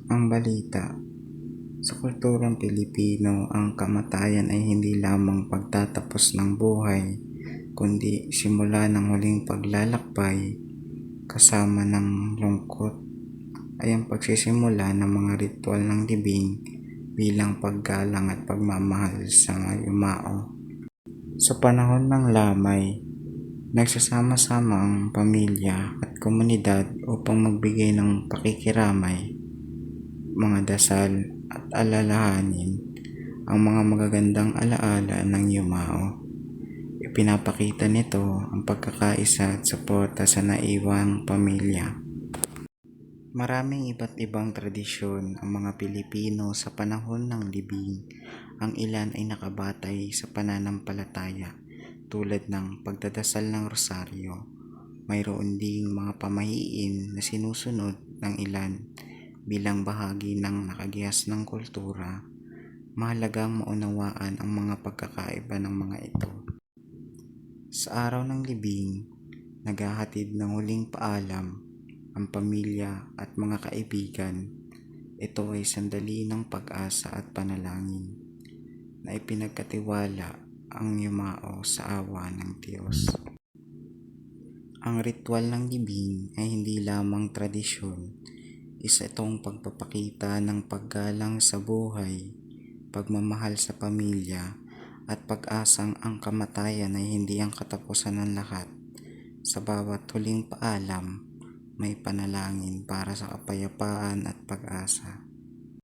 Ang balita. Sa kulturang Pilipino, ang kamatayan ay hindi lamang pagtatapos ng buhay, kundi simula ng huling paglalakbay. Kasama ng lungkot ay ang pagsisimula ng mga ritual ng libing bilang paggalang at pagmamahal sa mga yumao. Sa panahon ng lamay, nagsasama-sama ang pamilya at komunidad upang magbigay ng pakikiramay, mga dasal at alalahanin ang mga magagandang alaala ng yumao. Ipinapakita nito ang pagkakaisa at suporta sa naiwang pamilya. Maraming iba't ibang tradisyon ang mga Pilipino sa panahon ng libing. Ang ilan ay nakabatay sa pananampalataya tulad ng pagdadasal ng rosaryo. Mayroon ding mga pamahiin na sinusunod ng ilan bilang bahagi ng nakagihas ng kultura. Mahalagang maunawaan ang mga pagkakaiba ng mga ito. Sa araw ng libing, naghahatid ng huling paalam ang pamilya at mga kaibigan. Ito ay sandali ng pag-asa at panalangin na ipinagkatiwala ang yumao sa awa ng Diyos. Ang ritual ng libing ay hindi lamang tradisyon. Isa itong pagpapakita ng paggalang sa buhay, pagmamahal sa pamilya, at pag-asang ang kamatayan ay hindi ang katapusan ng lahat. Sa bawat huling paalam, may panalangin para sa kapayapaan at pag-asa.